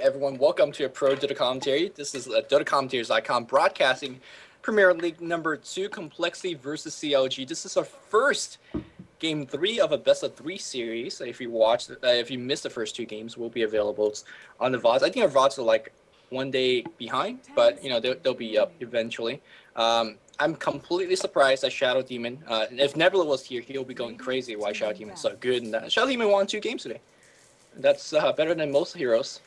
everyone. Welcome to a Pro Dota Commentary. This is DotaCommentaries.com broadcasting Premier League number 2, Complexity versus CLG. This is our first Game 3 of a best-of-3 series. If you missed the first 2 games, will be available on the VODs. I think our VODs are like 1 day behind, but you know they'll be up eventually. I'm completely surprised that Shadow Demon. If Nebula was here, he'll be going crazy. Why Shadow Demon's so good? And Shadow Demon won 2 games today. That's better than most heroes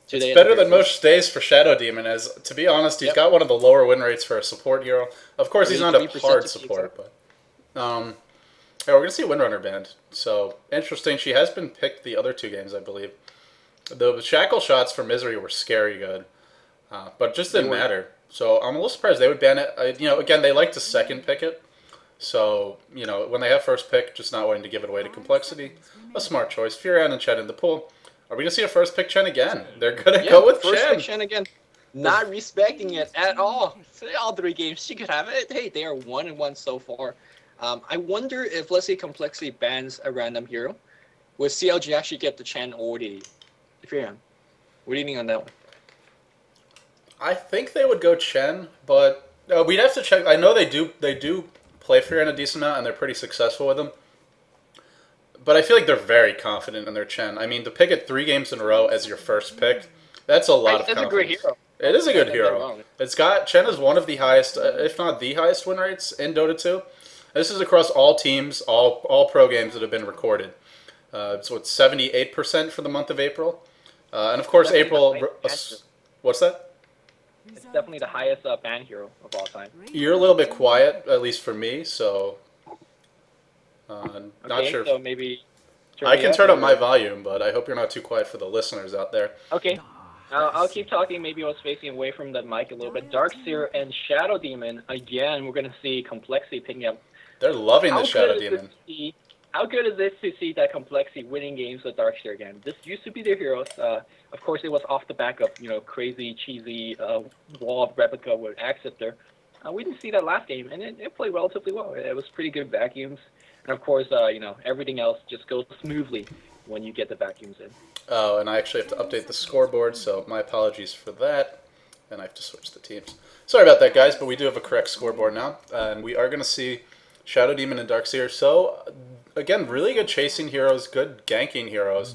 today. It's better than most days for Shadow Demon, as, to be honest, he's got one of the lower win rates for a support hero. Of course, he's not a hard support, but... yeah, we're going to see Windrunner banned. So, interesting. She has been picked the other 2 games, I believe. The shackle shots for Misery were scary good, but it just didn't matter. So, I'm a little surprised they would ban it. You know, again, they like to second pick it. So, you know, when they have first pick, just not wanting to give it away to Complexity, a smart choice. Furion and Chen in the pool. Are we going to see a first pick Chen again? They're going to go with first Chen. Pick Chen again. Not respecting it at all. All 3 games, she could have it. Hey, they are 1-1 so far. I wonder if, let's say, Complexity bans a random hero, will CLG actually get the Chen or the Furion? What do you think on that one? I think they would go Chen, but we'd have to check. I know they do play Furion a decent amount, and they're pretty successful with them. But I feel like they're very confident in their Chen. I mean, to pick it 3 games in a row as your first pick, that's a lot of confidence. It's a great hero. It is a good hero. Chen is one of the highest, if not the highest win rates in Dota 2. This is across all teams, all pro games that have been recorded. So it's 78% for the month of April. And of course, April... What's that? It's definitely the highest ban hero of all time. You're a little bit quiet, at least for me, so... not sure. So maybe... I can turn up my volume, but I hope you're not too quiet for the listeners out there. Okay. I'll keep talking. Maybe I was facing away from the mic a little bit. Darkseer and Shadow Demon, again, we're going to see Complexity picking up. They're loving the Shadow Demon. How good is this to see that Complexity winning games with Darkseer again? This used to be their heroes. Of course, it was off the back of, crazy, cheesy wall replica with Acceptor. We didn't see that last game, and it played relatively well. It was pretty good vacuums. And of course, everything else just goes smoothly when you get the vacuums in. Oh, and I actually have to update the scoreboard, so my apologies for that. And I have to switch the teams. Sorry about that, guys, but we do have a correct scoreboard now. And we are going to see Shadow Demon and Darkseer. So, again, really good chasing heroes, good ganking heroes.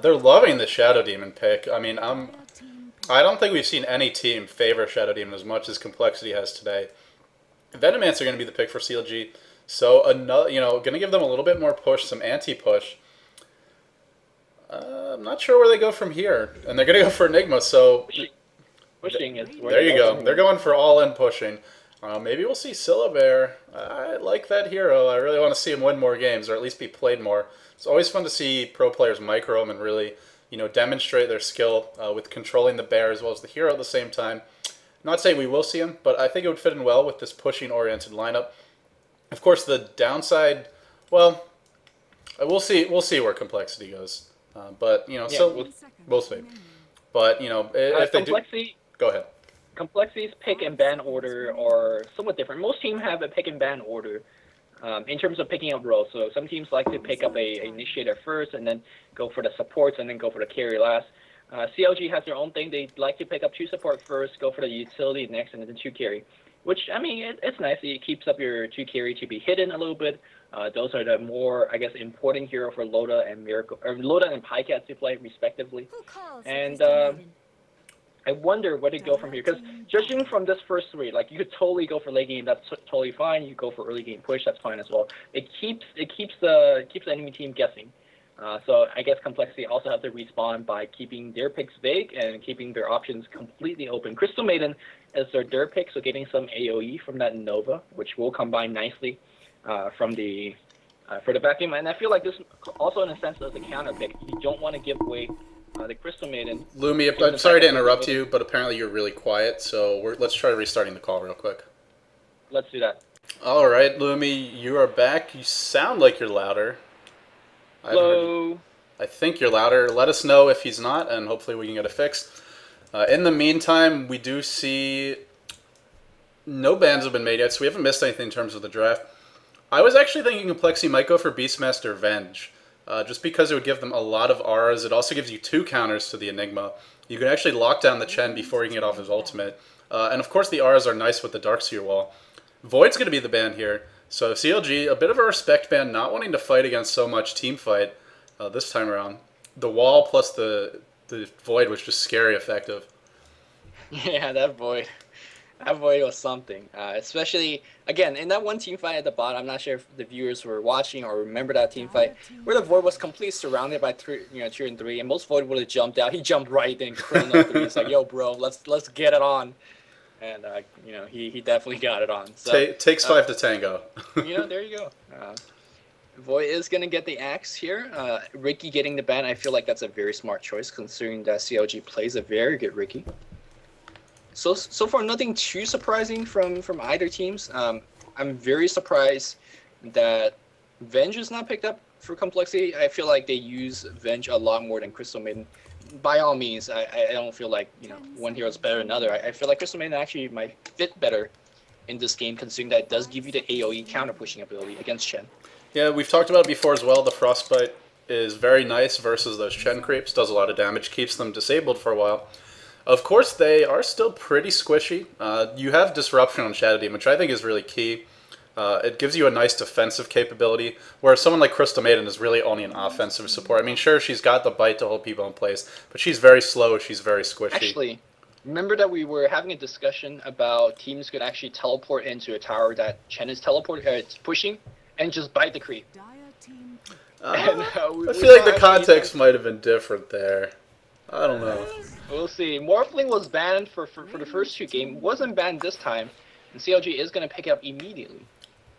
They're loving the Shadow Demon pick. I mean, I don't think we've seen any team favor Shadow Demon as much as Complexity has today. Venomance are going to be the pick for CLG. So, another, going to give them a little bit more push, some anti-push. I'm not sure where they go from here. And they're going to go for Enigma, so... Pushing is where there you go. They're going for all-in pushing. Maybe we'll see Syllabear. I like that hero. I really want to see him win more games, or at least be played more. It's always fun to see pro players micro him and really, demonstrate their skill with controlling the bear as well as the hero at the same time. Not saying we will see him, but I think it would fit in well with this pushing-oriented lineup. Of course, the downside, well, we'll see where Complexity goes. But so we'll see. But if they do, go ahead. Complexity's pick and ban order are somewhat different. Most teams have a pick and ban order in terms of picking up roles. So some teams like to pick up a initiator first and then go for the supports and then go for the carry last. CLG has their own thing. They like to pick up 2 support first, go for the utility next, and then 2 carry. Which, I mean, it's nice. It keeps up your 2 carry to be hidden a little bit. Those are the more, I guess, important hero for Loda and Miracle, or Loda and Pycat to play respectively. And I wonder where to go from here, because judging from this first 3, like you could totally go for late game, that's totally fine. You go for early game push, that's fine as well. It keeps the enemy team guessing. So I guess Complexity also have to respond by keeping their picks vague and keeping their options completely open. Crystal Maiden is their third pick, so getting some AOE from that Nova, which will combine nicely for the vacuum. And I feel like this also in a sense is a counter pick. You don't want to give away the Crystal Maiden. Lumi, I'm sorry to interrupt you, but apparently you're really quiet, so let's try restarting the call real quick. Let's do that. All right, Lumi, you are back. You sound like you're louder. Hello. I think you're louder. Let us know if he's not, and hopefully we can get it fixed. In the meantime, we do see no bans have been made yet, so we haven't missed anything in terms of the draft. I was actually thinking Complexity might go for Beastmaster Venge. just because it would give them a lot of auras. It also gives you 2 counters to the Enigma. You can actually lock down the Chen before he can get off his ultimate. And of course the auras are nice with the Darkseer wall. Void's going to be the ban here. So CLG, a bit of a respect ban, not wanting to fight against so much team fight this time around. The wall plus the Void was just scary effective. Yeah, that Void. That Void was something. Especially, again, in that one team fight at the bottom, I'm not sure if the viewers were watching or remember that team fight, where the Void was completely surrounded by 2 and 3, and most Void would have jumped out. He jumped right in, Chrono 3. It's like, yo, bro, let's get it on. And, he definitely got it on. So, takes 5 to tango. There you go. Void is going to get the axe here. Ricky getting the ban, I feel like that's a very smart choice, considering that CLG plays a very good Ricky. So far, nothing too surprising from either teams. I'm very surprised that Venge is not picked up for Complexity. I feel like they use Venge a lot more than Crystal Maiden. By all means, I don't feel like one hero is better than another. I feel like Crystal Maiden actually might fit better in this game, considering that it does give you the AoE counter pushing ability against Chen. Yeah, we've talked about it before as well. The Frostbite is very nice versus those Chen creeps. Does a lot of damage, keeps them disabled for a while. Of course, they are still pretty squishy. You have Disruption on Shadow Demon, which I think is really key. It gives you a nice defensive capability, whereas someone like Crystal Maiden is really only an offensive support. I mean, sure, she's got the bite to hold people in place, but she's very slow, she's very squishy. Actually, remember that we were having a discussion about teams could actually teleport into a tower that Chen is pushing, and just bite the creep. I feel like the context might have been different there. I don't know. We'll see. Morphling was banned for the first 2 games. Wasn't banned this time. And CLG is going to pick it up immediately.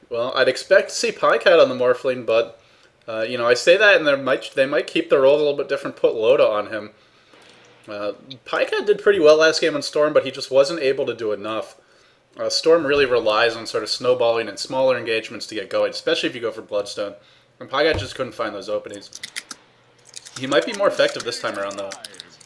Well, I'd expect to see Pycat on the Morphling, but I say that, and they might keep the roles a little bit different, put Loda on him. Pycat did pretty well last game on Storm, but he just wasn't able to do enough. Storm really relies on sort of snowballing and smaller engagements to get going, especially if you go for Bloodstone. And Pycat just couldn't find those openings. He might be more effective this time around, though.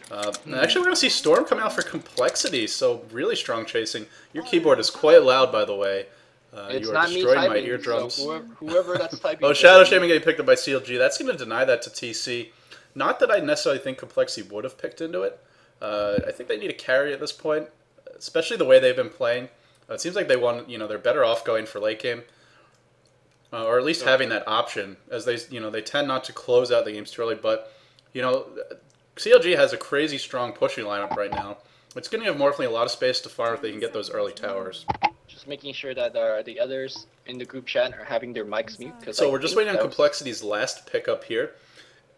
Actually, we're going to see Storm come out for Complexity, so really strong chasing. Your keyboard is quite loud, by the way. It's you are not me destroying typing, my eardrums. So whoever that's typing... Oh, Shadow Shaming getting picked up by CLG. That's going to deny that to TC. Not that I necessarily think Complexity would have picked into it. I think they need a carry at this point, especially the way they've been playing. It seems like they want, they're better off going for late game. Or at least having that option, as they tend not to close out the games too early, but, CLG has a crazy strong pushing lineup right now. It's going to give Morphling a lot of space to farm if they can get those early towers. Just making sure that the others in the group chat are having their mics mute. So we're just waiting on Complexity's last pickup here.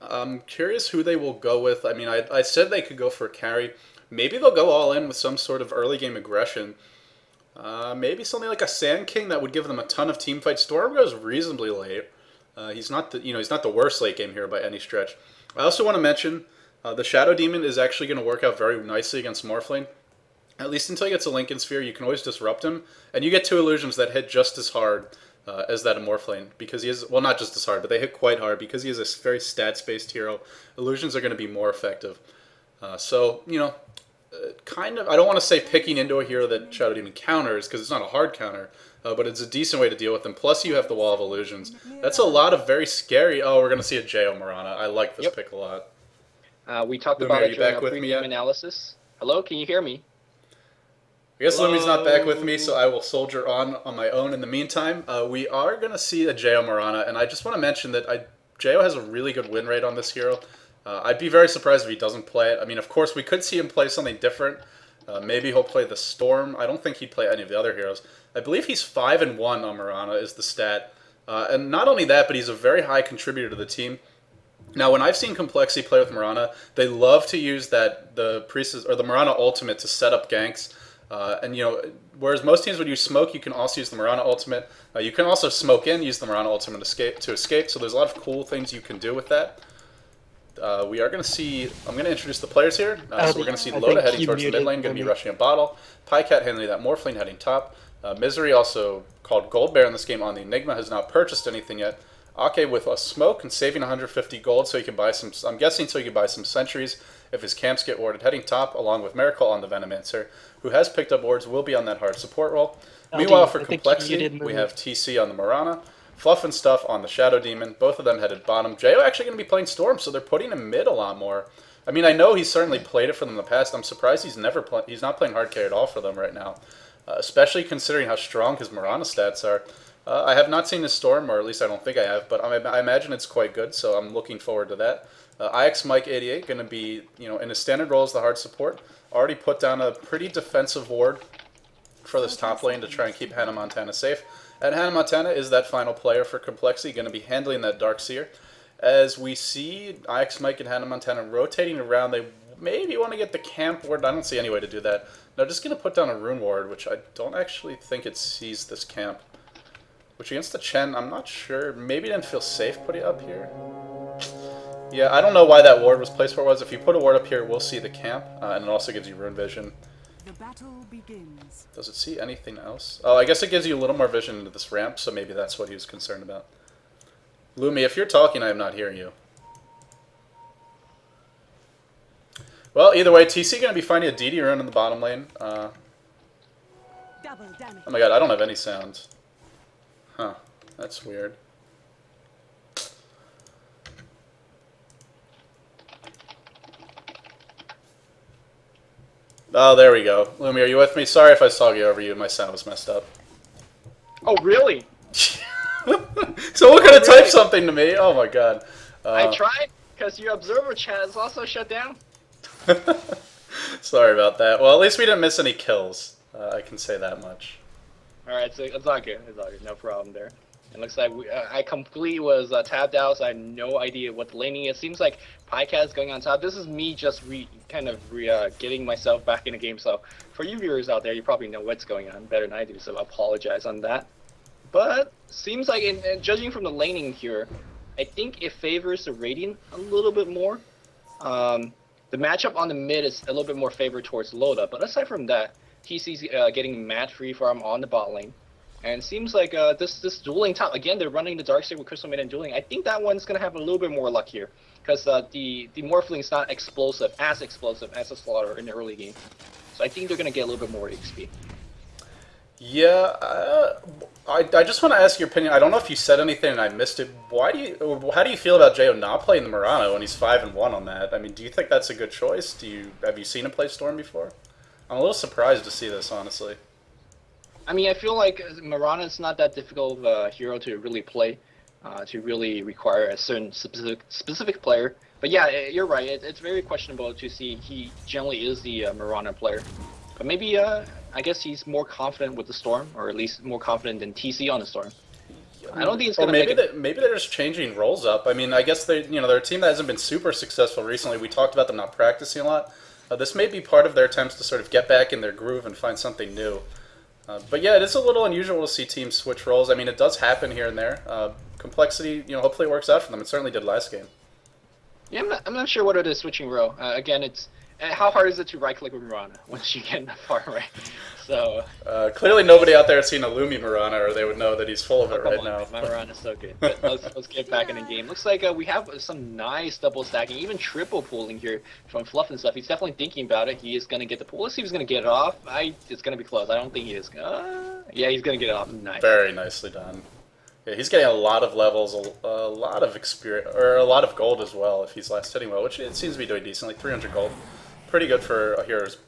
I'm curious who they will go with. I mean, I said they could go for a carry. Maybe they'll go all in with some sort of early game aggression. Maybe something like a Sand King that would give them a ton of team fight. Storm goes reasonably late. He's not the worst late game hero by any stretch. I also want to mention the Shadow Demon is actually going to work out very nicely against Morphling. At least until he gets a Lincoln Sphere, you can always disrupt him, and you get 2 illusions that hit just as hard as that of Morphling, because he is, well, not just as hard, but they hit quite hard because he is a very stats-based hero. Illusions are going to be more effective. So, kind of, I don't want to say picking into a hero that Shadow Demon counters, because it's not a hard counter, but it's a decent way to deal with them. Plus, you have the Wall of Illusions. That's a lot of very scary... Oh, we're going to see a J.O. Marana. I like this pick a lot. We talked about it during our pre-game analysis. Hello, can you hear me? I guess Lumi's not back with me, so I will soldier on my own in the meantime. We are going to see a J.O. Marana, and I just want to mention that J.O. has a really good win rate on this hero. I'd be very surprised if he doesn't play it. I mean, of course, we could see him play something different. Maybe he'll play the Storm. I don't think he'd play any of the other heroes. I believe he's 5-1 on Marana is the stat. And not only that, but he's a very high contributor to the team. Now, when I've seen Complexity play with Marana, they love to use the Priestess or the Marana ultimate to set up ganks. Whereas most teams would use smoke, you can also use the Marana ultimate. You can also smoke in, use the Marana ultimate to escape. So there's a lot of cool things you can do with that. We are going to see... I'm going to introduce the players here. So we're going to see Loda heading towards the mid lane, going to be rushing a bottle. Pycat handling that Morphling heading top. Misery, also called Gold Bear in this game on the Enigma, has not purchased anything yet. Ake with a smoke and saving 150 gold so he can buy some... I'm guessing so he can buy some sentries if his camps get warded. Heading top, along with Miracle on the Venomancer, who has picked up wards, will be on that hard support role. Meanwhile, for Complexity, we have TC on the Marana. Fluff and Stuff on the Shadow Demon. Both of them headed bottom. Jo actually going to be playing Storm, so they're putting him mid a lot more. I mean, I know he's certainly played it for them in the past. I'm surprised he's not playing hard carry at all for them right now, especially considering how strong his Mirana stats are. I have not seen his Storm, or at least I don't think I have, but I imagine it's quite good, so I'm looking forward to that. IX Mike 88 going to be, in his standard role as the hard support. Already put down a pretty defensive ward for this top lane to try and keep Hannah Montana safe. And Hannah Montana is that final player for Complexity, going to be handling that Darkseer. As we see IX Mike and Hannah Montana rotating around, they maybe want to get the camp ward. I don't see any way to do that. They're just going to put down a rune ward, which I don't actually think it sees this camp. Which against the Chen, I'm not sure. Maybe it didn't feel safe putting it up here. Yeah, I don't know why that ward was placed where it was. If you put a ward up here, we'll see the camp, and it also gives you rune vision. The battle begins. Does it see anything else? Oh, I guess it gives you a little more vision into this ramp, so maybe that's what he was concerned about. Lumi, if you're talking, I am not hearing you. Well, either way, TC going to be finding a DD rune in the bottom lane. Oh my god, I don't have any sound. Huh, that's weird. Oh, there we go. Lumi, are you with me? Sorry if I was talking over you and my sound was messed up. Oh, really? Someone could have typed something to me. Oh my god. I tried, because your observer chat is also shut down. Sorry about that. Well, at least we didn't miss any kills. I can say that much. Alright, so it's all good. It's all good. No problem there. It looks like I completely was tapped out, so I had no idea what the laning is. Seems like Pycat is going on top. This is me just getting myself back in the game. So for you viewers out there, you probably know what's going on better than I do, so I apologize on that. But seems like, judging from the laning here, I think it favors the Radiant a little bit more. The matchup on the mid is a little bit more favored towards ldOTA, but aside from that, TC's getting mad free farm on the bot lane. And it seems like this dueling top, again, they're running the Darkseer with Crystal Maiden dueling. I think that one's going to have a little bit more luck here, because the Morphling's not explosive as a Slaughter in the early game. So I think they're going to get a little bit more XP. Yeah, I just want to ask your opinion. I don't know if you said anything and I missed it. How do you feel about Jo not playing the Mirana when he's 5-1 on that? I mean, do you think that's a good choice? Have you seen him play Storm before? I'm a little surprised to see this, honestly. I mean, I feel like Mirana is not that difficult of a hero to really play, to really require a certain specific player. But yeah, you're right. It's very questionable to see he generally is the Mirana player. But maybe, I guess he's more confident with the Storm, or at least more confident than TC on the Storm. I don't think it's going to make it. Maybe they're just changing roles up. I mean, I guess they're a team that hasn't been super successful recently. We talked about them not practicing a lot. This may be part of their attempts to sort of get back in their groove and find something new. But yeah, it is a little unusual to see teams switch roles. I mean, it does happen here and there. Complexity, hopefully it works out for them. It certainly did last game. Yeah, I'm not sure what it is switching role. Again, it's how hard is it to right-click with Mirana once you get that far right? So clearly nobody out there has seen a Lumi Mirana, or they would know that he's full of it right now. My Mirana is so good. But let's get back in the game. Looks like we have some nice double stacking, even triple pooling here from Fluff and stuff. He's definitely thinking about it. He is going to get the pool. Let's see if he's going to get it off. It's going to be close. I don't think he is. Yeah, he's going to get it off. Nice. Very nicely done. Yeah, he's getting a lot of levels, a lot of experience, or a lot of gold as well if he's last hitting well, which it seems to be doing decently. 300 gold. Pretty good for a hero who's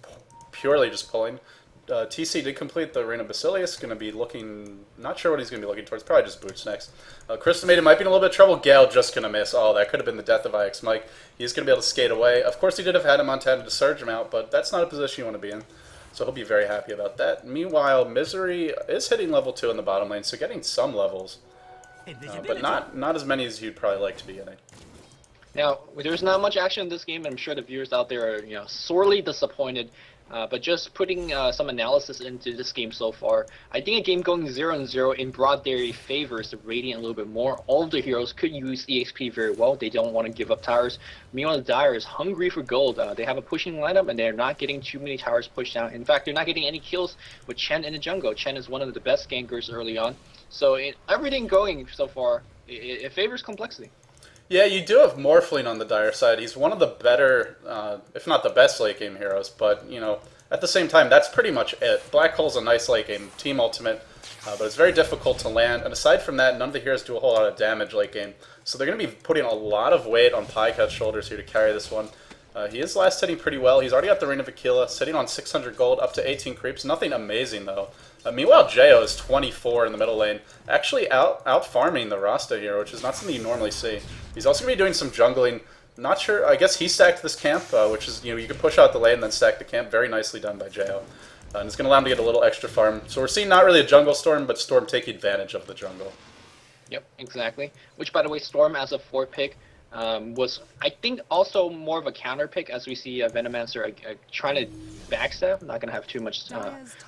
purely just pulling. TC did complete the Reign of Basilius. Going to be looking, not sure what he's going to be looking towards. Probably just boots next. Crystal Maiden might be in a little bit of trouble. Gale just going to miss. Oh, that could have been the death of IX Mike. He's going to be able to skate away. Of course, he did have Hannah Montana to surge him out, but that's not a position you want to be in. So he'll be very happy about that. Meanwhile, Misery is hitting level 2 in the bottom lane, so getting some levels. But not as many as you'd probably like to be getting. Now, there's not much action in this game, and I'm sure the viewers out there are, sorely disappointed. But just putting some analysis into this game so far, I think a game going 0-0 in broad dairy favors the Radiant a little bit more. All of the heroes could use EXP very well. They don't want to give up towers. Meanwhile, the Dire is hungry for gold. They have a pushing lineup, and they're not getting too many towers pushed down. In fact, they're not getting any kills with Chen in the jungle. Chen is one of the best gankers early on. So everything going so far, it favors Complexity. Yeah, you do have Morphling on the Dire side. He's one of the better, if not the best late game heroes, but, at the same time, that's pretty much it. Black Hole's a nice late game team ultimate. but it's very difficult to land. And aside from that, none of the heroes do a whole lot of damage late game. So they're going to be putting a lot of weight on Pycat's shoulders here to carry this one. He is last hitting pretty well. He's already got the Ring of Aquila, sitting on 600 gold, up to 18 creeps. Nothing amazing, though. Meanwhile, Jo is 24 in the middle lane, actually out farming the Rasta here, which is not something you normally see. He's also going to be doing some jungling. Not sure. I guess he stacked this camp, which is, you can push out the lane and then stack the camp. Very nicely done by Jo. And it's going to allow him to get a little extra farm. So we're seeing not really a jungle Storm, but Storm taking advantage of the jungle. Yep, exactly. Which, by the way, Storm as a 4 pick was, I think, also more of a counter pick, as we see Venomancer trying to backstab. Not going to have too much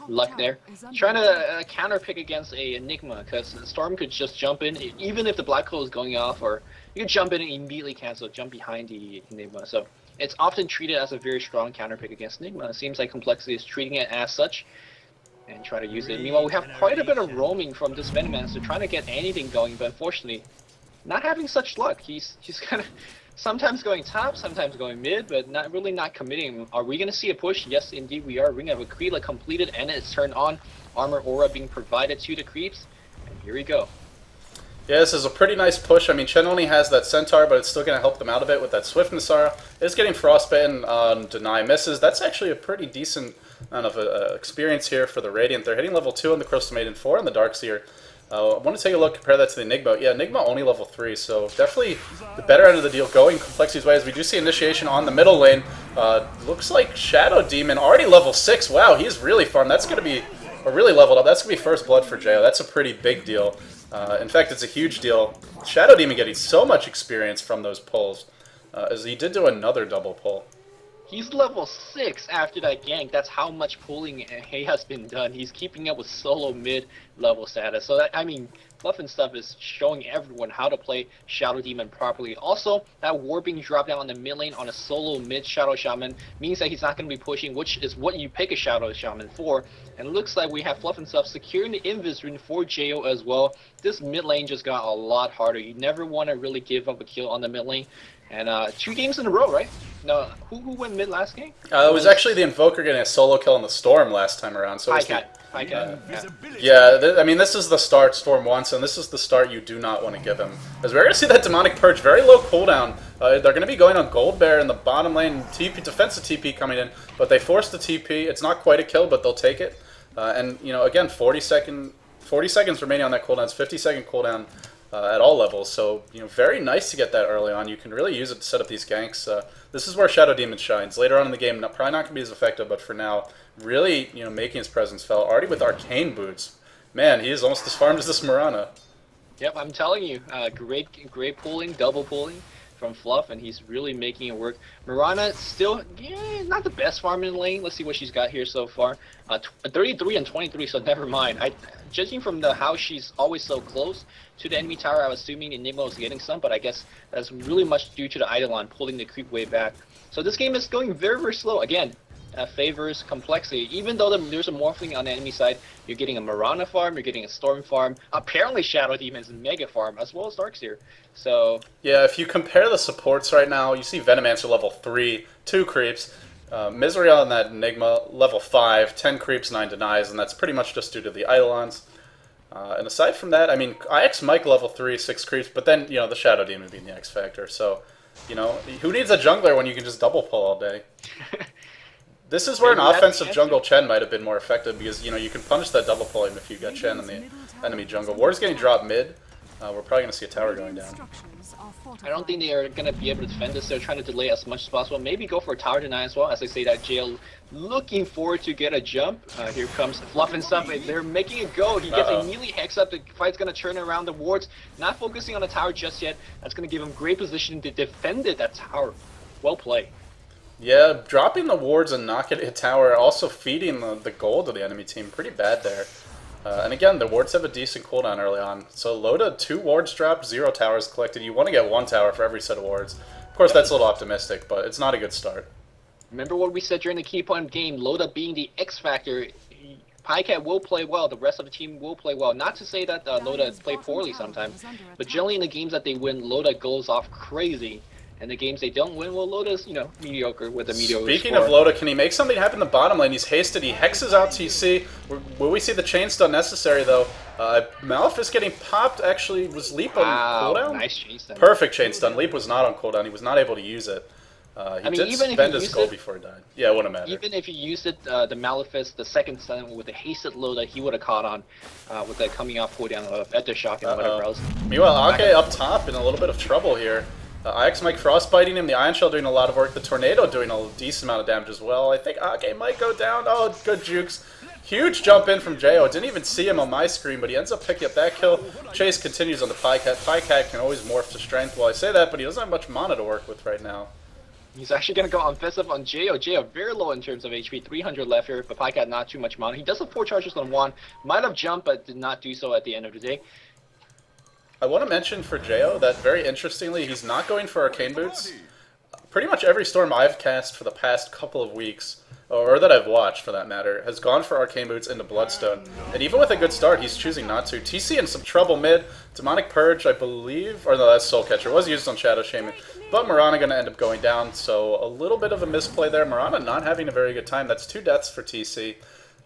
luck there. Trying to counter pick against a Enigma, because Storm could just jump in, even if the Black Hole is going off, or you could jump in and immediately cancel, jump behind the Enigma. So it's often treated as a very strong counter pick against Enigma. It seems like Complexity is treating it as such and try to use it. Meanwhile, we have quite a bit of roaming from this Venomancer, trying to get anything going, but unfortunately, not having such luck. He's kind of sometimes going top, sometimes going mid, but not committing. Are we going to see a push? Yes, indeed we are. Ring of Aquila completed, and it's turned on. Armor aura being provided to the creeps, and here we go. Yeah, this is a pretty nice push. I mean, Chen only has that Centaur, but it's still going to help them out a bit with that Swiftness aura. It's getting Frostbitten on Deny Misses. That's actually a pretty decent amount of experience here for the Radiant. They're hitting level 2 on the Crystal Maiden, 4 on the Darkseer. I want to take a look, compare that to the Enigma. Yeah, Enigma only level 3, so definitely the better end of the deal going Complexity's way. As we do see initiation on the middle lane. Looks like Shadow Demon already level 6. Wow, he's really farmed. That's going to be, or really leveled up. That's going to be first blood for Jo. That's a pretty big deal. In fact, it's a huge deal. Shadow Demon getting so much experience from those pulls, as he did do another double pull. He's level 6 after that gank. That's how much pulling he has been done. He's keeping up with solo mid-level status. So, that, I mean, Fluff and Stuff is showing everyone how to play Shadow Demon properly. Also, that warping drop down on the mid lane on a solo mid-Shadow Shaman means that he's not going to be pushing, which is what you pick a Shadow Shaman for. And it looks like we have Fluff and Stuff securing the Invis rune for Jo as well. This mid lane just got a lot harder. You never want to really give up a kill on the mid lane. And 2 games in a row, right? No, who went mid last game? It was actually the Invoker getting a solo kill on the Storm last time around. So yeah. I mean, this is the start Storm wants, and this is the start you do not want to give him. As we're going to see that Demonic Purge, very low cooldown. They're going to be going on Gold Bear in the bottom lane, defensive TP coming in, but they force the TP. It's not quite a kill, but they'll take it. And, again, 40 seconds remaining on that cooldown. It's 50-second cooldown. At all levels, so very nice to get that early on. You can really use it to set up these ganks. This is where Shadow Demon shines. Later on in the game, probably not going to be as effective, but for now, really making his presence felt. Already with Arcane Boots, man, he is almost as farmed as this Mirana. Yep, I'm telling you, great pulling, double pulling from Fluff, and he's really making it work. Mirana still, not the best farm in the lane. Let's see what she's got here so far. 33 and 23, so never mind. Judging from how she's always so close to the enemy tower, I was assuming Enigma was getting some, but I guess that's really much due to the Eidolon pulling the creep way back. So this game is going very, very slow. Again, favors Complexity. Even though there's a Morphling on the enemy side, you're getting a Mirana farm, you're getting a Storm farm, apparently Shadow Demon's mega farm, as well as Darkseer. So yeah, if you compare the supports right now, you see Venomancer level 3, 2 creeps. Misery on that Enigma, level 5, 10 creeps, 9 denies, and that's pretty much just due to the Eidolons. And aside from that, I mean, IX Mike level 3, 6 creeps, but then, the Shadow Demon being the X Factor. So, who needs a jungler when you can just double pull all day? This is where an offensive jungle Chen might have been more effective because, you can punish that double pulling if you got Chen in the enemy jungle. Ward's getting dropped mid. We're probably going to see a tower going down. I don't think they are going to be able to defend this. They're trying to delay as much as possible. Maybe go for a tower deny as well. As I say that, JL looking forward to get a jump. Here comes Fluff and Stuff. They're making it go. He gets immediately hex up. The fight's going to turn around the wards. Not focusing on the tower just yet. That's going to give him great position to defend that tower. Well played. Yeah, dropping the wards and not getting a tower, also feeding the gold to the enemy team. Pretty bad there. And again, the wards have a decent cooldown early on. So ldOTA, 2 wards dropped, 0 towers collected. You want to get 1 tower for every set of wards. Of course, that's a little optimistic, but it's not a good start. Remember what we said during the key point game, ldOTA being the X factor. Pycat will play well, the rest of the team will play well. Not to say that ldOTA play poorly sometimes, but generally in the games that they win, ldOTA goes off crazy. And the games they don't win, well, ldOTA's, you know, mediocre with a mediocre Speaking score. of ldOTA, can he make something happen in the bottom lane? He's hasted, he hexes out TC. Will we see the chain stun necessary, though? Malefice getting popped actually was Leap on cooldown? Nice chain stun. Perfect chain stun. Leap was not on cooldown. He was not able to use it. He did spend his gold before he died. Yeah, it wouldn't matter. Even if he used it, the Malefice, the second stun with the hasted ldOTA, he would have caught on with the coming off cooldown of Shock and whatever else. Meanwhile, Ake up top in a little bit of trouble here. IX Mike frostbiting him, the Ion Shell doing a lot of work, the Tornado doing a decent amount of damage as well. I think Ake might go down. Oh, good jukes. Huge jump in from Jo. Didn't even see him on my screen, but he ends up picking up that kill. Chase continues on the Pycat. Pycat can always morph to strength. Well, I say that, but he doesn't have much mana to work with right now. He's actually going to go offensive on Jo. Jo very low in terms of HP, 300 left here, but Pycat not too much mana. He does have 4 charges on 1. Might have jumped, but did not do so at the end of the day. I want to mention for Jo that, very interestingly, he's not going for Arcane Boots. Pretty much every Storm I've cast for the past couple of weeks, or that I've watched for that matter, has gone for Arcane Boots into Bloodstone. And even with a good start, he's choosing not to. TC in some trouble mid. Demonic Purge, I believe, or no, that's Soul Catcher, was used on Shadow Shaman. But Mirana going to end up going down, so a little bit of a misplay there. Mirana not having a very good time. That's 2 deaths for TC,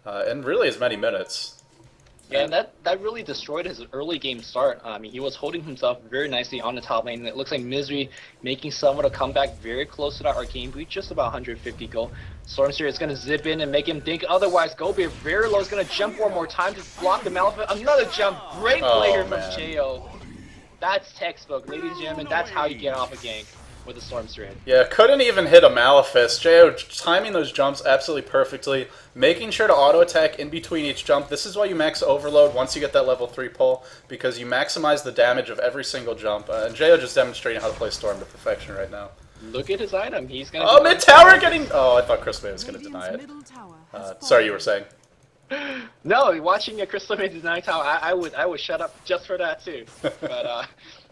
and really as many minutes. Yeah, and that really destroyed his early game start. I mean, he was holding himself very nicely on the top lane. And it looks like Misery making somewhat a comeback very close to that Arcane Boot, just about 150 gold. Stormseer is going to zip in and make him think otherwise. Goldbeard very low is going to jump one more time to block the Malefice. Another jump. Great play here from Jo. That's textbook, ladies and gentlemen. That's how you get off a gank with a Stormseer. Yeah, couldn't even hit a Malefice. Jo timing those jumps absolutely perfectly, making sure to auto-attack in between each jump. This is why you max Overload once you get that level 3 pull, because you maximize the damage of every single jump. And Jo just demonstrating how to play Storm to perfection right now. Look at his item. He's gonna. Oh, mid-tower getting. Oh, I thought Crystal Maid was going to deny it. Sorry, you were saying. No, watching a Crystal Maid deny tower, I would shut up just for that too. But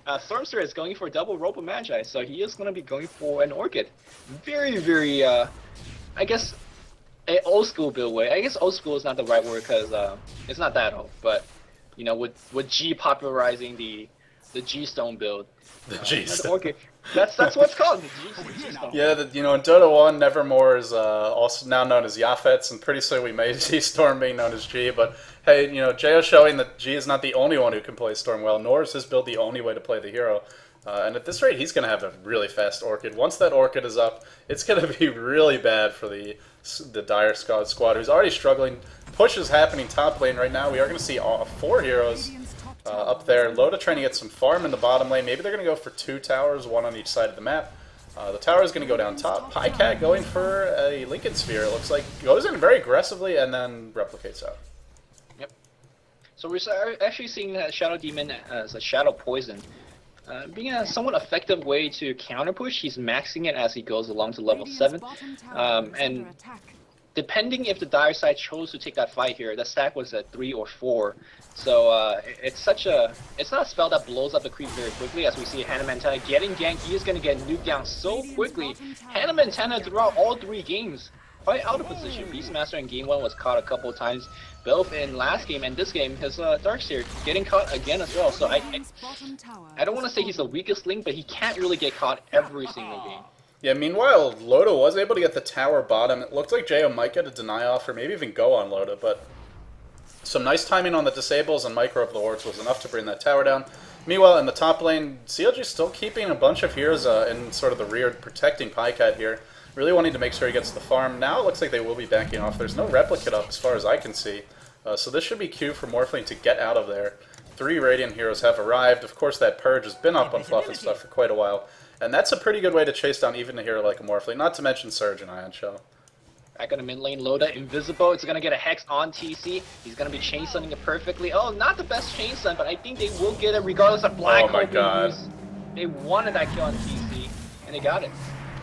Stormseer is going for a double Rope of Magi, so he is going to be going for an Orchid. Very, very, I guess, an old school build way. I guess old school is not the right word because it's not that old, but you know, with G popularizing the G Stone build. The G Stone. That's what it's called. The G Stone. Yeah, you know, in Dota 1, Nevermore is also now known as Yafets, and pretty soon we may see Storm being known as G. But hey, you know, Jo showing that G is not the only one who can play Storm well, nor is his build the only way to play the hero. And at this rate, he's going to have a really fast Orchid. Once that Orchid is up, it's going to be really bad for the Dire squad, who's already struggling. Push is happening top lane right now. We are going to see 4 heroes up there. ldOTA trying to get some farm in the bottom lane. Maybe they're going to go for 2 towers, 1 on each side of the map. The tower is going to go down top. Pycat going for a Lincoln Sphere. It looks like goes in very aggressively and then replicates out. Yep. So we're actually seeing Shadow Demon as a Shadow Poison. Being a somewhat effective way to counter push. He's maxing it as he goes along to level 7. And depending if the Dire side chose to take that fight here, the stack was at 3 or 4. So it's not a spell that blows up the creep very quickly, as we see Hannah Montana getting ganked. He is going to get nuked down so quickly. Hannah Montana throughout all 3 games, quite out of position. Beastmaster in game 1 was caught a couple of times, both in last game and this game. His Darkseer getting caught again as well. So I don't want to say he's the weakest link, but he can't really get caught every single game. Yeah, meanwhile, ldOTA was able to get the tower bottom. It looked like Jo might get a deny off or maybe even go on ldOTA, but some nice timing on the disables and Micro of the Hordes was enough to bring that tower down. Meanwhile, in the top lane, CLG still keeping a bunch of heroes in sort of the rear, protecting Pycat here. Really wanting to make sure he gets the farm. Now it looks like they will be backing off. There's no replicate up as far as I can see. So this should be Q for Morphling to get out of there. 3 Radiant heroes have arrived. Of course, that Purge has been up on Fluff and stuff for quite a while. And that's a pretty good way to chase down even a hero like a Morphling, not to mention Surge and Ion Shell. Back on the mid lane, ldOTA, invisible. It's going to get a Hex on TC. He's going to be chain stunning it perfectly. Oh, not the best chain stun, but I think they will get it regardless of Black Hole being used. They wanted that kill on TC, and they got it.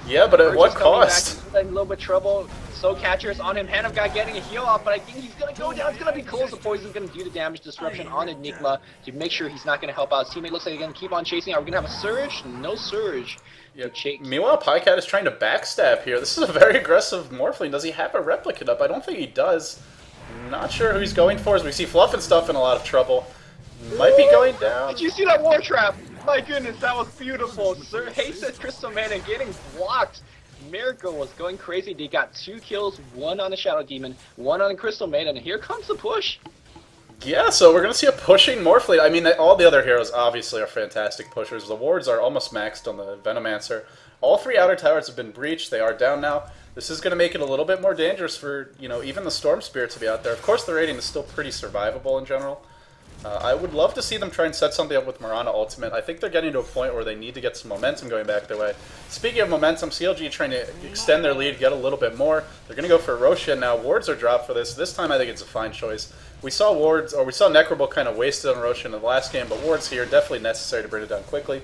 Yeah, but at what cost? Back, a little bit trouble. Soul Catcher's on him. Hand of God getting a heal off, but I think he's going to go down. It's going to be close. The poison's going to do the damage disruption on Enigma to make sure he's not going to help out his teammate. Looks like he's going to keep on chasing. Are we going to have a Surge? No Surge. Yeah. Meanwhile, Pycat is trying to backstab here. This is a very aggressive Morphling. Does he have a replicate up? I don't think he does. Not sure who he's going for, as we see Fluff and Stuff in a lot of trouble. Might be going down. Did you see that War Trap? My goodness, that was beautiful. Sir Hasted Crystal Maiden getting blocked. Miracle was going crazy. They got 2 kills, 1 on the Shadow Demon, 1 on the Crystal Maiden. And here comes the push. Yeah, so we're going to see a pushing Morphling. I mean, all the other heroes obviously are fantastic pushers. The wards are almost maxed on the Venomancer. All 3 outer towers have been breached. They are down now. This is going to make it a little bit more dangerous for, you know, even the Storm Spirit to be out there. Of course, the rating is still pretty survivable in general. I would love to see them try and set something up with Mirana Ultimate. I think they're getting to a point where they need to get some momentum going back their way. Speaking of momentum, CLG trying to extend their lead, get a little bit more. They're going to go for Roshan now. Wards are dropped for this. This time I think it's a fine choice. We saw wards, or we saw Necrobull kind of wasted on Roshan in the last game, but wards here definitely necessary to bring it down quickly.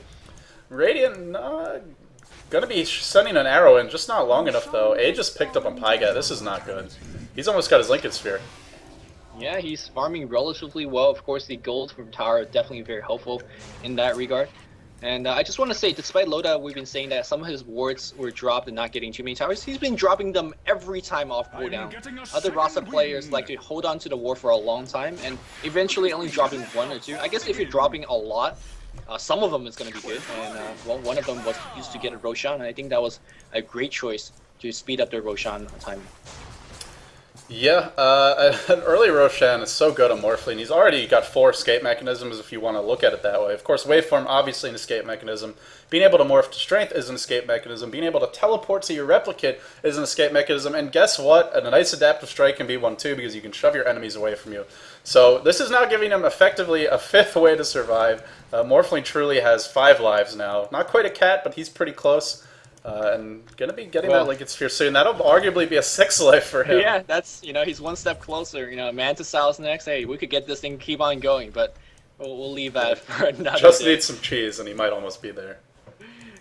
Radiant, going to be sending an arrow in, just not long enough though. A just picked up on Pyga. This is not good. He's almost got his Lincoln Sphere. Yeah, he's farming relatively well. Of course, the gold from tower is definitely very helpful in that regard. And I just want to say, despite ldOTA, we've been saying that some of his wards were dropped and not getting too many towers. He's been dropping them every time off cooldown. Other Rasa players like to hold on to the ward for a long time and eventually only dropping 1 or 2. I guess if you're dropping a lot, some of them is going to be good. And well, one of them was used to get a Roshan, and I think that was a great choice to speed up their Roshan timing. Yeah, an early Roshan is so good on Morphling. He's already got 4 escape mechanisms if you want to look at it that way. Of course, Waveform, obviously an escape mechanism. Being able to morph to Strength is an escape mechanism. Being able to teleport to your replicate is an escape mechanism. And guess what? A nice adaptive strike can be one too, because you can shove your enemies away from you. So this is now giving him effectively a 5th way to survive. Morphling truly has 5 lives now. Not quite a cat, but he's pretty close. And gonna be getting that Lincoln Sphere soon. That'll arguably be a 6th life for him. Yeah, that's, you know, he's one step closer. You know, Mantis Sal's next. Hey, we could get this thing keep on going, but we'll leave that for another Just day. need some cheese, and he might almost be there.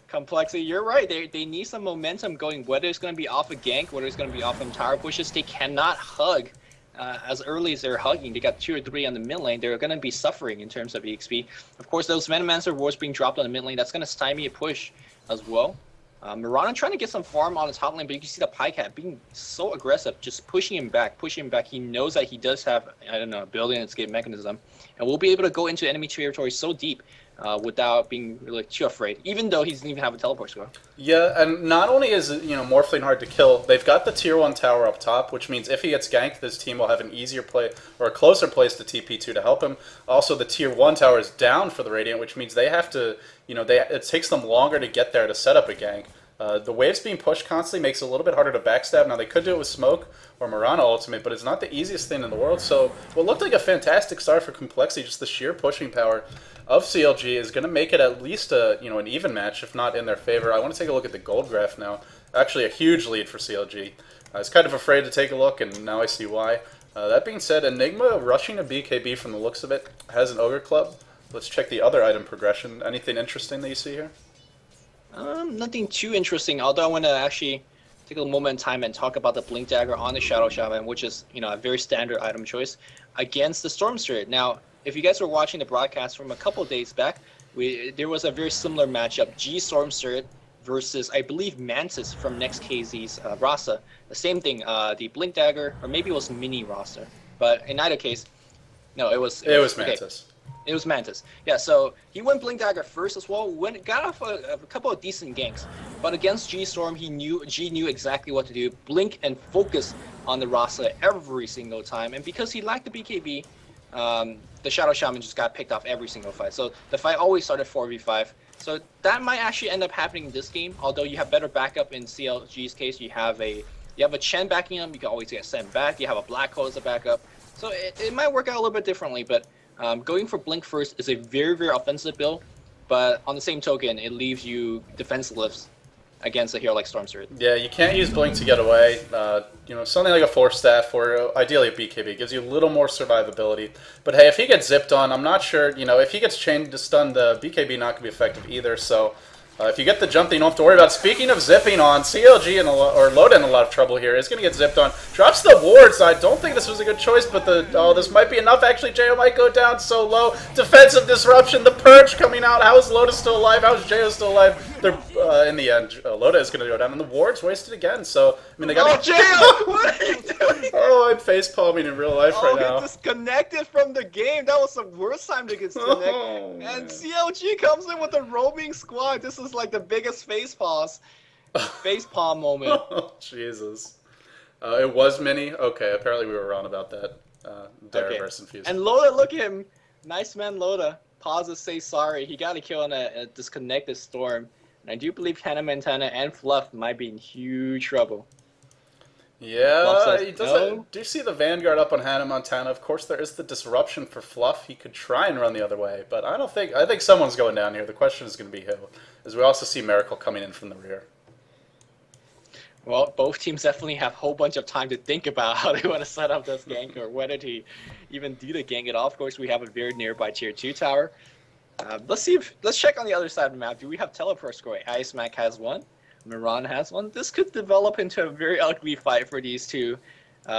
Complexity, you're right. They need some momentum going. Whether it's going to be off a gank, whether it's going to be off from tower pushes, they cannot hug as early as they're hugging. They got 2 or 3 on the mid lane. They're going to be suffering in terms of EXP. Of course, those Venomancer wards being dropped on the mid lane, that's going to stymie a push as well. Mirana trying to get some farm on the top lane, but you can see the Pycat being so aggressive, just pushing him back, pushing him back. He knows that he does have, I don't know, a built-in escape mechanism, and will be able to go into enemy territory so deep without being really too afraid, even though he doesn't even have a teleport score. Yeah, and not only is it, you know, Morphling hard to kill, they've got the tier 1 tower up top, which means if he gets ganked, this team will have an easier play, or a closer place to TP2 to help him. Also, the tier 1 tower is down for the Radiant, which means they have to, you know, it takes them longer to get there to set up a gank. The waves being pushed constantly makes it a little bit harder to backstab. Now, they could do it with Smoke or Mirana Ultimate, but it's not the easiest thing in the world. So what looked like a fantastic start for Complexity, just the sheer pushing power of CLG, is going to make it at least a, you know, an even match, if not in their favor. I want to take a look at the gold graph now. Actually, a huge lead for CLG. I was kind of afraid to take a look, and now I see why. That being said, Enigma rushing a BKB from the looks of it has an Ogre Club. Let's check the other item progression. Anything interesting that you see here? Nothing too interesting, although I want to actually take a moment in time and talk about the Blink Dagger on the Shadow Shaman, which is, you know, a very standard item choice against the Storm Spirit. Now, if you guys were watching the broadcast from a couple of days back, there was a very similar matchup, G Storm Spirit versus, I believe, Mantis from Next KZ's Rasa. The same thing, the Blink Dagger, or maybe it was Mini Rasa, but in either case, no, it was Mantis. Okay. It was Mantis. Yeah, so he went Blink Dagger first as well. Got off a couple of decent ganks, but against G Storm, G knew exactly what to do. Blink and focus on the Rasa every single time, and because he lacked the BKB, the Shadow Shaman just got picked off every single fight. So the fight always started 4v5. So that might actually end up happening in this game. Although you have better backup in CLG's case, you have a Chen backing him. You can always get sent back. You have a Black Hole as a backup. So it might work out a little bit differently, but. Going for Blink first is a very, very offensive build, but on the same token, it leaves you defenseless against a hero like Storm Spirit. Yeah, you can't use Blink to get away. You know, something like a Force Staff or ideally a BKB gives you a little more survivability. But hey, if he gets zipped on, I'm not sure, you know, if he gets chained to stun, the BKB not going to be effective either, so... if you get the jump that you don't have to worry about. Speaking of zipping on, CLG or ldOTA in a lot of trouble here. Is going to get zipped on. Drops the wards. I don't think this was a good choice, but this might be enough. Actually, Jo might go down so low. Defensive disruption. The Purge coming out. How is ldOTA still alive? How is Jo still alive? They're in the end, ldOTA is going to go down, and the wards wasted again. So I mean, they got. Oh, Jo! What are you doing? Oh, face palming in real life right now. Oh, he disconnected from the game. That was the worst time to get disconnected. Oh, and CLG comes in with a roaming squad. This is like the biggest face palm moment. Oh, Jesus. It was Mini? Okay, apparently we were wrong about that. Dare versus Infuse. And ldOTA, look at him. Nice man, ldOTA. Pause to say sorry. He got a kill on a disconnected Storm. And I do believe Hannah Montana and Fluff might be in huge trouble. Yeah, he doesn't. No. Do you see the Vanguard up on Hannah Montana? Of course, there is the disruption for Fluff. He could try and run the other way, but I don't think. I think someone's going down here. The question is going to be who. As we also see Miracle coming in from the rear. Well, both teams definitely have a whole bunch of time to think about how they want to set up this gank or whether to even do the gank at all. Of course, we have a very nearby tier 2 tower. Let's check on the other side of the map. Do we have teleport score? Ice Mac has one. Miran has one. This could develop into a very ugly fight for these two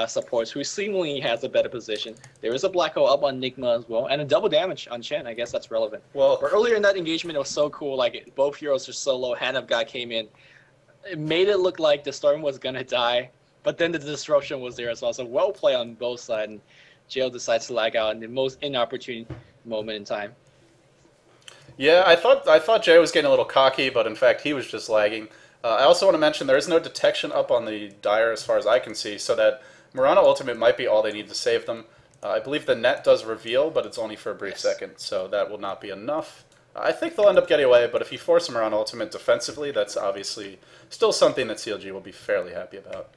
supports, who seemingly has a better position. There is a black hole up on Nigma as well, and a double damage on Chen. I guess that's relevant. Well, but earlier in that engagement, it was so cool. Like, both heroes are so low. Hand of God came in. It made it look like the Storm was going to die, but then the disruption was there as well. So well play on both sides, and Jail decides to lag out in the most inopportune moment in time. Yeah, I thought Jay was getting a little cocky, but in fact he was just lagging. I also want to mention there is no detection up on the Dire as far as I can see, so that Murana Ultimate might be all they need to save them. I believe the net does reveal, but it's only for a brief second, so that will not be enough. I think they'll end up getting away, but if you force Murana Ultimate defensively, that's obviously still something that CLG will be fairly happy about.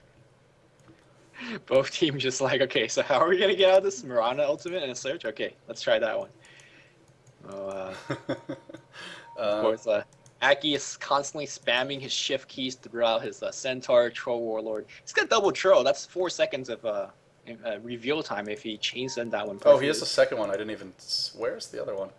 Both teams just like, okay, so how are we going to get out of this? Murana Ultimate and a Surge? Okay, let's try that one. Oh, of course, Aki is constantly spamming his shift keys throughout his Centaur, Troll, Warlord. He's got double Troll. That's 4 seconds of reveal time if he chains in that one. Perfectly. Oh, he has a second one. I didn't even... Where's the other one?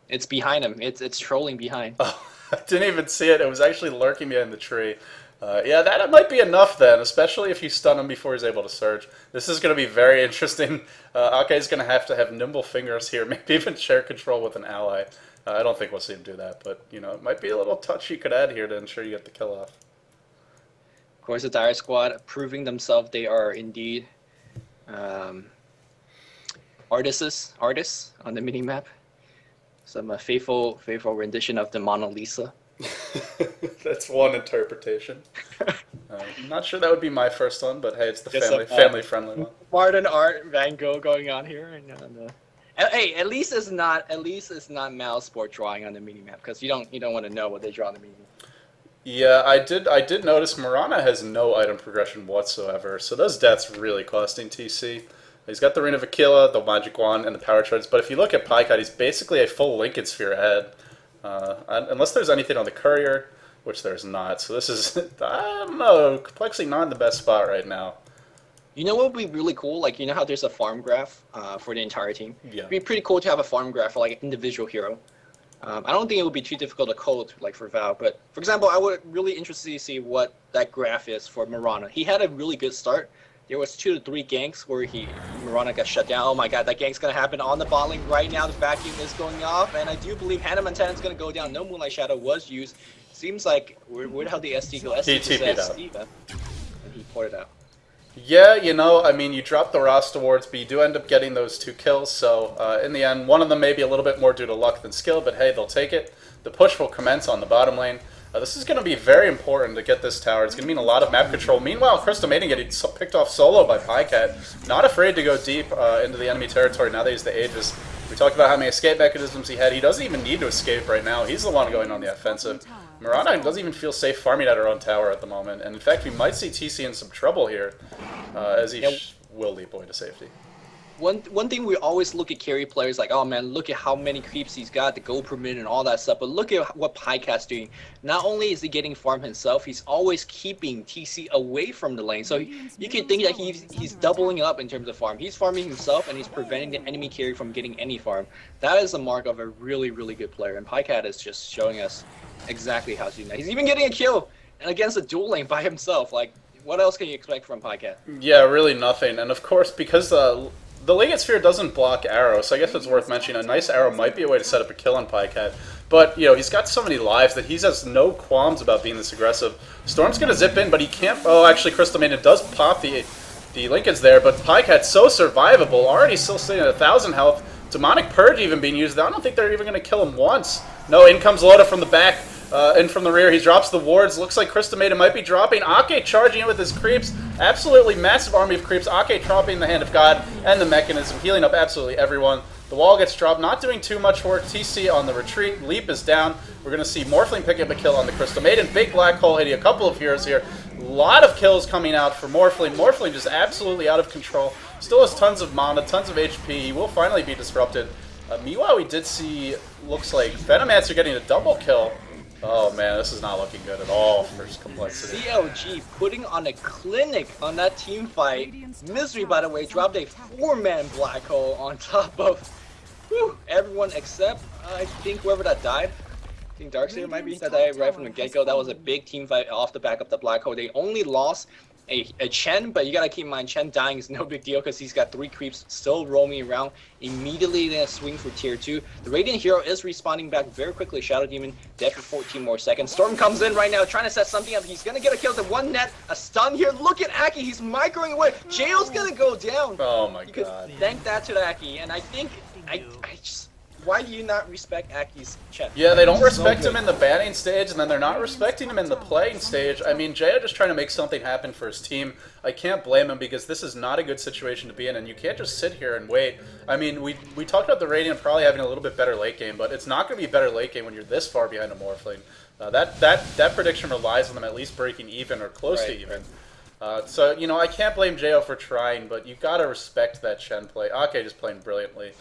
It's behind him. It's trolling behind. Oh, I didn't even see it. It was actually lurking behind the tree. Yeah, that might be enough then, especially if you stun him before he's able to surge. This is going to be very interesting. Ake is going to have nimble fingers here, maybe even share control with an ally. I don't think we'll see him do that, but you know, it might be a little touch you could add here to ensure you get the kill off. Of course, the Dire Squad proving themselves they are indeed artists on the minimap. Some faithful rendition of the Mona Lisa. That's one interpretation. I'm not sure that would be my first one, but hey, it's the family-friendly one. Modern art Van Gogh going on here, and hey, at least it's not Mal Sport drawing on the minimap, because you don't want to know what they draw on the minimap. Yeah, I did notice Murana has no item progression whatsoever, so those deaths really costing TC. He's got the Ring of Aquila, the Magic Wand, and the Power Charge, but if you look at Pycat, he's basically a full Lincoln Sphere ahead. Unless there's anything on the Courier, which there's not. So this is, I don't know, Complexity not in the best spot right now. You know what would be really cool? Like, you know how there's a farm graph for the entire team? Yeah. It'd be pretty cool to have a farm graph for like an individual hero. I don't think it would be too difficult to code like for Val, but for example, I would really interested to see what that graph is for Murana. He had a really good start. There was 2 to 3 ganks where Murana got shut down. Oh my god, that gank's gonna happen on the bot lane right now. The vacuum is going off, and I do believe Hannah Montana is gonna go down. No Moonlight Shadow was used. Seems like where how the SD go? He TP'd out. And he ported out. Yeah, you know, I mean, you drop the Rost awards, but you do end up getting those 2 kills. So in the end, one of them may be a little bit more due to luck than skill, but hey, they'll take it. The push will commence on the bottom lane. This is going to be very important to get this tower. It's going to mean a lot of map control. Meanwhile, Crystal Maiden getting picked off solo by Pycat. Not afraid to go deep into the enemy territory now that he's the Aegis. We talked about how many escape mechanisms he had. He doesn't even need to escape right now. He's the one going on the offensive. Murana doesn't even feel safe farming at her own tower at the moment. And in fact, we might see TC in some trouble here as he will leap away to safety. One thing we always look at carry players like, oh man, look at how many creeps he's got, the gold per minute and all that stuff. But look at what Pycat's doing. Not only is he getting farm himself, he's always keeping TC away from the lane. So you can think that he's doubling up in terms of farm. He's farming himself and he's preventing the enemy carry from getting any farm. That is a mark of a really, really good player. And Pycat is just showing us exactly how to do that. He's even getting a kill against a dual lane by himself. Like, what else can you expect from Pycat? Yeah, really nothing. And of course, because the Legged Sphere doesn't block arrow, so I guess it's worth mentioning. A nice arrow might be a way to set up a kill on Pycat. But, you know, he's got so many lives that he has no qualms about being this aggressive. Storm's going to zip in, but he can't... Oh, actually, Crystal Maiden does pop the The Lincoln's there, but Pycat's so survivable, already still sitting at 1,000 health. Demonic Purge even being used. I don't think they're even going to kill him once. No, in comes ldOTA from the back, in from the rear. He drops the wards. Looks like Crystal Maiden might be dropping. Ake charging in with his creeps. Absolutely massive army of creeps. Ake dropping the Hand of God and the Mechanism, healing up absolutely everyone. The wall gets dropped, not doing too much work. TC on the retreat. Leap is down. We're going to see Morphling pick up a kill on the Crystal Maiden. Big Black Hole hitting a couple of heroes here. A lot of kills coming out for Morphling. Morphling just absolutely out of control. Still has tons of mana, tons of HP. He will finally be disrupted. Meanwhile, we did see, looks like Venomancer getting a double kill. Oh man, this is not looking good at all for Complexity. CLG putting on a clinic on that team fight. Misery, by the way, dropped a 4-man Black Hole on top of everyone except, I think, whoever that died. I think Darkseer might be that died right from the get-go. That was a big team fight off the back of the Black Hole. They only lost a Chen, but you gotta keep in mind, Chen dying is no big deal because he's got 3 creeps still roaming around. Immediately gonna swing for tier 2. The Radiant hero is respawning back very quickly. Shadow Demon dead for 14 more seconds. Storm comes in right now, trying to set something up. He's gonna get a kill to 1 net, a stun here. Look at Aki, he's microing away. Jail's gonna go down. Oh my you god. Could thank that to Aki, and I think I just. Why do you not respect Aki's Chen? Yeah, they don't respect him in the banning stage, and then they're not respecting him in the playing stage. I mean, Jaya just trying to make something happen for his team. I can't blame him because this is not a good situation to be in, and you can't just sit here and wait. I mean, we talked about the Radiant probably having a little bit better late game, but it's not going to be better late game when you're this far behind a Morphling. That prediction relies on them at least breaking even or close to even. So, you know, I can't blame Jo for trying, but you got to respect that Chen play. Ake just playing brilliantly.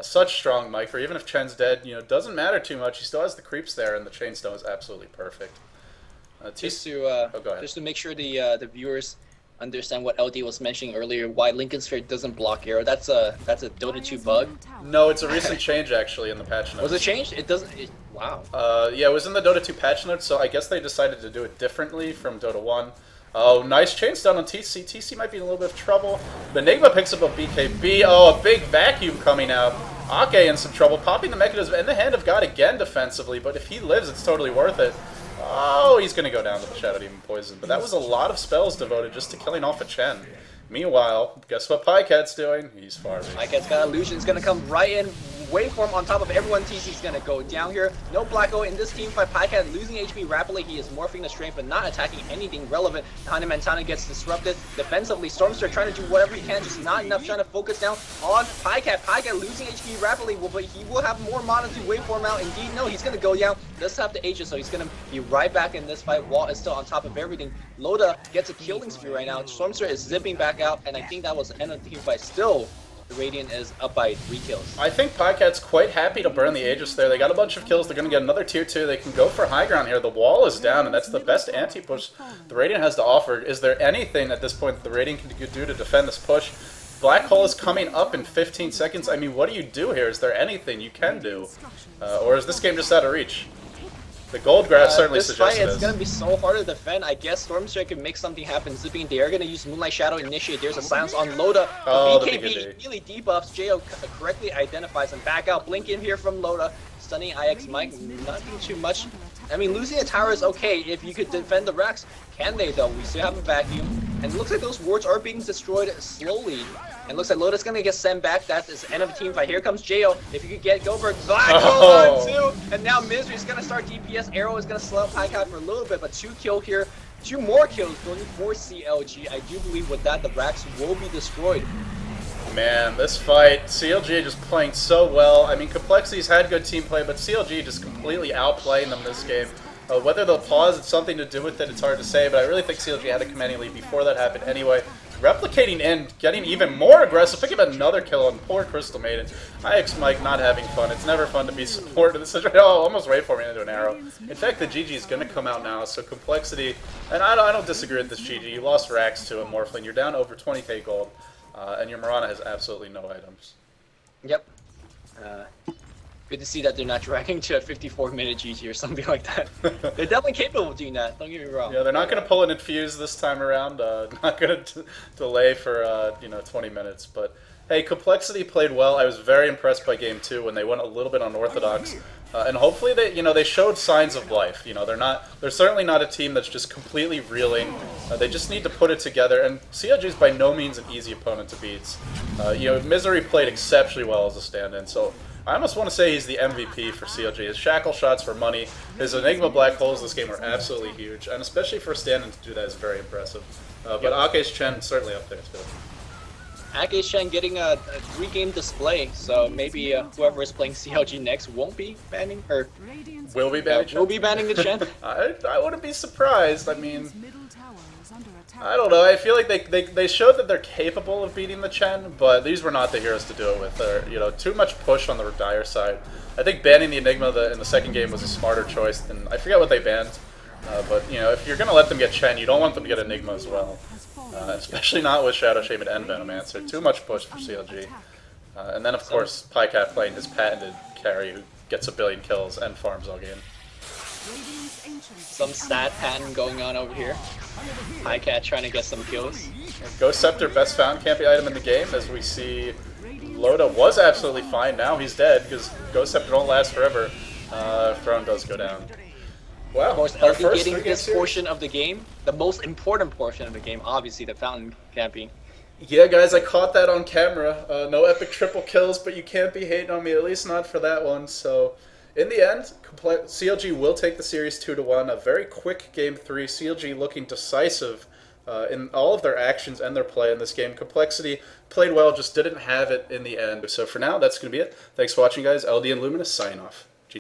Such strong micro. Even if Chen's dead, you know, doesn't matter too much. He still has the creeps there, and the Chainstone is absolutely perfect. Just to make sure the viewers understand what LD was mentioning earlier, why Lincoln Sphere doesn't block arrow. That's a Dota 2 bug. No, it's a recent change actually in the patch notes. Was it changed? It doesn't. Wow. Yeah, it was in the Dota 2 patch notes, so I guess they decided to do it differently from Dota 1. Oh, nice Chainstone on TC. TC might be in a little bit of trouble. Benigma picks up a BKB. Oh, a big vacuum coming out. Ake in some trouble. Popping the Mechanism and the Hand of God again defensively, but if he lives, it's totally worth it. Oh, he's going to go down to the Shadow Demon Poison. But that was a lot of spells devoted just to killing off a Chen. Meanwhile, guess what Pycat's doing? He's farming. Pycat's got illusion. He's going to come right in. Waveform on top of everyone. TC's going to go down here. No Black Hole in this team fight. Pycat losing HP rapidly. He is morphing the strength but not attacking anything relevant. Hana Montana gets disrupted. Defensively, Stormster trying to do whatever he can. Just not enough trying to focus down on Pycat. Pycat losing HP rapidly, but he will have more mana to waveform out. Indeed, no, he's going to go down. Does have the Aegis, so he's going to be right back in this fight. Wall is still on top of everything. ldOTA gets a killing spree right now. Stormster is zipping back out, and I think that was the end of the team fight. Still, the Radiant is up by 3 kills. I think Pycat's quite happy to burn the Aegis there. They got a bunch of kills. They're going to get another tier 2. They can go for high ground here. The wall is down, and that's the best anti-push the Radiant has to offer. Is there anything at this point that the Radiant can do to defend this push? Black Hole is coming up in 15 seconds. I mean, what do you do here? Is there anything you can do? Or is this game just out of reach? The gold grass certainly suggests this fight is going to be so hard to defend. I guess Stormstrike can make something happen. Zipping, they are going to use Moonlight Shadow initiate. There's a silence on ldOTA. Oh, the BKB really debuffs. Jo correctly identifies and back out. Blink in here from ldOTA. Stunning IX Mike, nothing too much. I mean, losing a tower is okay if you could defend the Rex. Can they, though? We still have a vacuum. And it looks like those wards are being destroyed slowly. And it looks like ldOTA's going to get sent back. That is the end of the team fight. Here comes Jo. If you could get Goldberg. Black Hole on 2. And now Misery is going to start DPS. Arrow is going to slow Pycat for a little bit. But 2 kill here. 2 more kills going for CLG. I do believe with that, the Rax will be destroyed. Man, this fight, CLG just playing so well. I mean, Complexity's had good team play, but CLG just completely outplaying them this game. Whether they'll pause, it's something to do with it, it's hard to say, but I really think CLG had a commanding lead before that happened anyway. Replicating in, getting even more aggressive, picking up another kill on poor Crystal Maiden. IX Mike not having fun. It's never fun to be supported in this situation. Oh, almost wait for me into an arrow. In fact, the GG is going to come out now, so Complexity, and I don't disagree with this GG. You lost Rax to a Morphling. You're down over 20k gold, and your Mirana has absolutely no items. Yep. Good to see that they're not dragging to a 54-minute GG or something like that. They're definitely capable of doing that, don't get me wrong. Yeah, they're not going to pull an infuse this time around. Not going to delay for, 20 minutes. But, hey, Complexity played well. I was very impressed by Game 2 when they went a little bit unorthodox. And hopefully they showed signs of life. They're certainly not a team that's just completely reeling. They just need to put it together. And CLG is by no means an easy opponent to beat. Misery played exceptionally well as a stand-in. So I almost want to say he's the MVP for CLG. His shackle shots for money, his Enigma black holes this game are absolutely huge. And especially for a stand-in to do that is very impressive. But Ake's Chen certainly up there too. Ake Shen getting a 3-game display, so maybe whoever is playing CLG next won't be banning, or will be banning the Chen. I wouldn't be surprised. I mean, I don't know. I feel like they showed that they're capable of beating the Chen, but these were not the heroes to do it with. They're, too much push on the dire side. I think banning the Enigma in the second game was a smarter choice than, I forget what they banned. But, if you're going to let them get Chen, you don't want them to get Enigma as well. Especially not with Shadow Shaman and Venomancer. Too much push for CLG. And then, of course, Pycat playing his patented carry who gets a billion kills and farms all game. Some stat pattern going on over here. Pycat trying to get some kills. Ghost Scepter, best found campy item in the game, as we see ldOTA was absolutely fine. Now he's dead because Ghost Scepter don't last forever. Throne does go down. Wow, of course, LD getting this portion of the game, the most important portion of the game, obviously the fountain camping. Yeah, guys, I caught that on camera. No epic triple kills, but you can't be hating on me, at least not for that one. So, in the end, CLG will take the series 2-1. A very quick Game 3. CLG looking decisive in all of their actions and their play in this game. Complexity played well, just didn't have it in the end. So for now, that's going to be it. Thanks for watching, guys. LD and Luminous signing off.